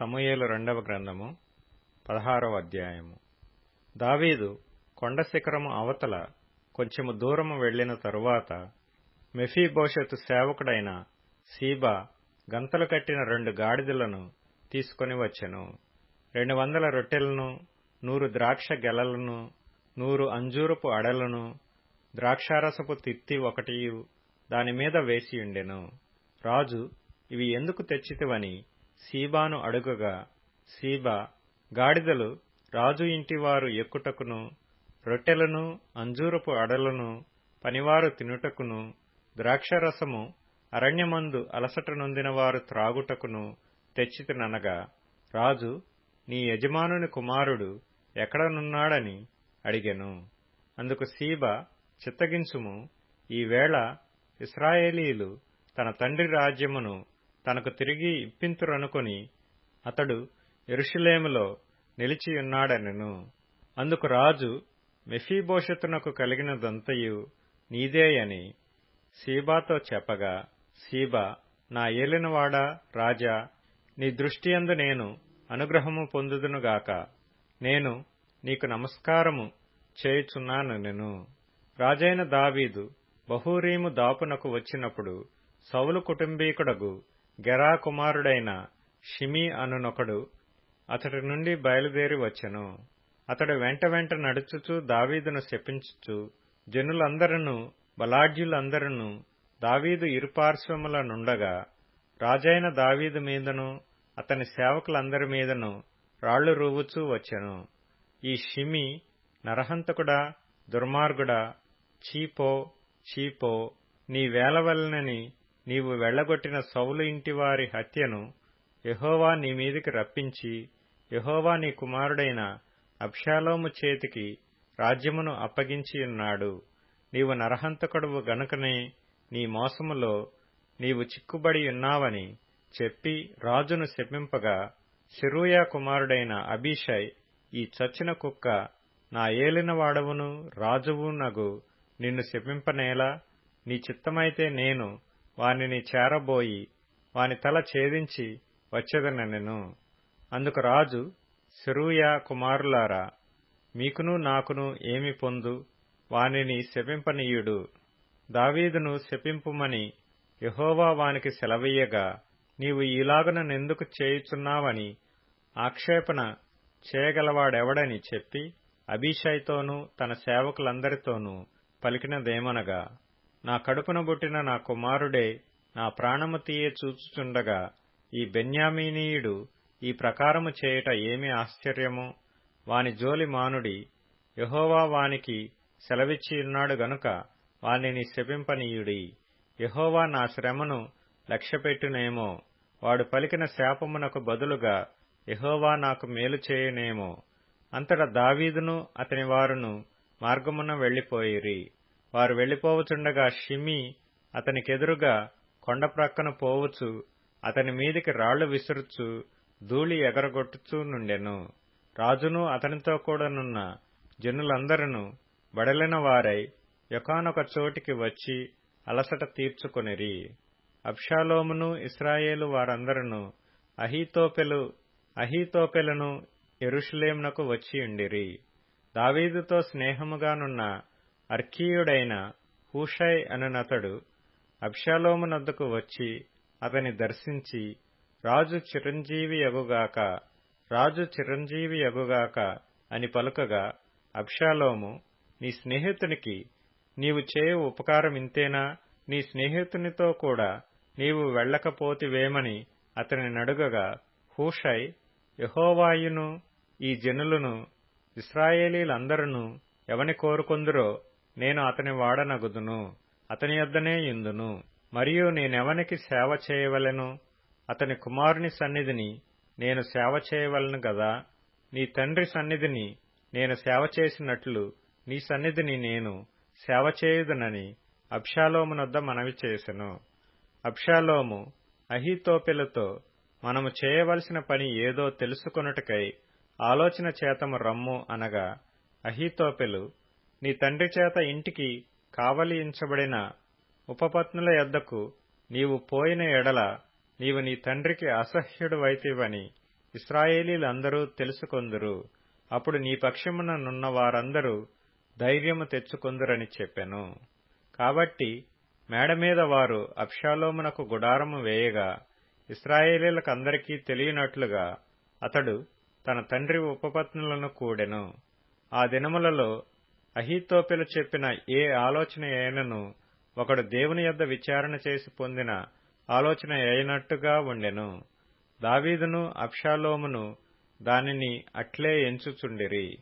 సమూయేలు రెండవ గ్రంథము 16వ అధ్యాయము. దావీదు కొండ శిఖరము అవతల కొంచెము దూరము వెళ్లిన తరువాత మెఫీబోషెతు సేవకుడైన సీబా గంతలు కట్టిన 2 గాడిదలను తీసుకొని వచ్చెను. 200 రొట్టెలను, 100 ద్రాక్ష గెలలను, 100 అంజూరపు అడలను, ద్రాక్షారసపు తిత్తి ఒకటియు దానిమీద వేసియుండెను. రాజు, ఇవి ఎందుకు తెచ్చితివని సీబాను అడుగగా, సీబా, గాడిదలు రాజు ఇంటివారు ఎక్కుటకును, రొట్టెలను, అంజూరపు అడలను పనివారు తినుటకును, ద్రాక్షరసము అరణ్యమందు అలసట నొందిన వారు త్రాగుటకును తెచ్చితిననగా, రాజు, నీ యజమానుని కుమారుడు ఎక్కడనున్నాడని అడిగెను. అందుకు సీబా, చిత్తగించుము, ఈవేళ ఇశ్రాయేలీయులు తన తండ్రి రాజ్యమును తనకు తిరిగి ఇప్పింతురనుకొని అతడు యెరూషలేములో నిలిచియున్నాడనెను. అందుకు రాజు, మెఫీబోషెతునకు కలిగినదంతయు నీదేయని సీబాతో చెప్పగా, సీబా, నా ఏలినవాడా రాజా, నీ దృష్టియందు నేను అనుగ్రహము పొందుదునుగాక. నేను నీకు నమస్కారము చేయుచున్నానెను. రాజైన దావీదు బహూరీము దాపునకు వచ్చినప్పుడు సౌలు కుటుంబీకుడగు గెరా కుమారుడైన షిమీ అనునొకడు అతడి నుండి బయలుదేరి వచ్చెను. అతడు వెంట నడుచుచూ దావీదును శపించుచు, జనులందరూ బలాఢ్యులందరూ దావీదు ఇరుపార్శ్వముల నుండగా రాజైన దావీదు మీదను అతని సేవకులందరి మీదను రాళ్లు రువ్వుచూ వచ్చెను. ఈ షిమీ, నరహంతకుడా, దుర్మార్గుడా, చీపో చీపో, నీ వేలవలనని నీవు వెళ్లగొట్టిన సౌలు ఇంటివారి హత్యను యెహోవా నీ మీదికి రప్పించి, యెహోవా నీ కుమారుడైన అబ్షాలోము చేతికి రాజ్యమును అప్పగించియున్నాడు. నీవు నరహంతకుడవు గనుకనే నీ మోసములో నీవు చిక్కుబడియున్నావని చెప్పి రాజును శపింపగా, సెరూయా కుమారుడైన అబీషై, ఈ చచ్చిన కుక్క, నా ఏలినవాడవును రాజువునగు నిన్ను శపింపనేలా? నీ చిత్తమైతే నేను వానిని చేరబోయి వాని తల ఛేదించి వచ్చెదనెను. అందుకు రాజు, సెరూయా కుమారులారా, మీకును నాకును ఏమి పొందు? వానిని శపింపనీయుడు. దావీదును శపింపుమని యెహోవా వానికి సెలవీయగా, నీవు ఈలాగున నెందుకు చేయుచున్నావని ఆక్షేపణ చేయగలవాడెవడని చెప్పి అబీషైతోనూ తన సేవకులందరితోనూ పలికినదేమనగా, నా కడుపున పుట్టిన నా కుమారుడే నా ప్రాణము తీయ చూచుచుండగా ఈ బెన్యామీనీయుడు ఈ ప్రకారము చేయుట ఏమి ఆశ్చర్యము? వాని జోలి మానుడి. యెహోవా వానికి సెలవిచ్చియున్నాడు గనుక వానిని శపింపనీయుడి. యెహోవా నా శ్రమను లక్ష్యపెట్టునేమో, వాడు పలికిన శాపమునకు బదులుగా యెహోవా నాకు మేలు చేయునేమో. అంతటా దావీదును అతని వారును మార్గమున వెళ్లిపోయిరి. వారు వెళ్లిపోవచుండగా షిమీ అతనికెదురుగా కొండ ప్రక్కన పోవచ్చు అతని మీదికి రాళ్లు విసురుచు ధూళి ఎగరగొట్టుచూ నుండెను. రాజును అతనితో కూడానున్న జనులందరూ బడలిన వారై యొకానొక చోటికి వచ్చి అలసట తీర్చుకొనిరి. అబ్షాలోమును ఇశ్రాయేలు వారందరూ అహీతోపెలును యెరూషలేమునకు వచ్చియుండిరి. దావీదుతో స్నేహముగానున్న అర్కీయుడైన హూషై అనునతడు అబ్షాలోమునొద్దకు వచ్చి అతని దర్శించి, రాజు చిరంజీవియగుగాక అని పలుకగా, అబ్షాలోము, నీ స్నేహితునికి నీవు చేయు ఉపకారమింతేనా? నీ స్నేహితునితో కూడా నీవు వెళ్లకపోతివేమని అతని నడుగగా, హూషై, యెహోవాయును ఈ జనులను ఇశ్రాయేలీలందరూ ఎవని కోరుకొందురో నేను అతని వాడనగుదును, అతని యొద్దనే యుందును. మరియు నేనెవనికి సేవ చేయవలెను? అతని కుమారుని సన్నిధిని నేను సేవ చేయవలెను గదా. నీ తండ్రి సన్నిధిని నేను సేవ చేసినట్లు నీ సన్నిధిని నేను సేవ చేయుదునని అబ్షాలోమునొద్ద మనవి చేసెను. అబ్షాలోము అహీతోపెలుతో, మనము చేయవలసిన పని ఏదో తెలుసుకొనుటకై ఆలోచన చేతము రమ్ము అనగా, అహీతోపెలు, నీ తండ్రి చేత ఇంటికి కావలించబడిన ఉపపత్నుల యొద్దకు నీవు పోయిన ఎడల నీవు నీ తండ్రికి అసహ్యుడవైతివని ఇశ్రాయేలీలందరూ తెలుసుకొందురు. అప్పుడు నీ పక్షమున నున్న వారందరూ ధైర్యము తెచ్చుకొందురని చెప్పెను. కాబట్టి మేడమీద వారు అబ్షాలోమునకు గుడారము వేయగా ఇశ్రాయేలీలకందరికీ తెలియనట్లుగా అతడు తన తండ్రి ఉపపత్నులను కూడెను. ఆ దినములలో అహీతోపెలు చెప్పిన ఏ ఆలోచన అయినను ఒకడు దేవుని యొద్ద విచారణ చేసి పొందిన ఆలోచన అయినట్టుగా ఉండెను. దావీదును అబ్షాలోమును దానిని అట్లే ఎంచుచుండిరి.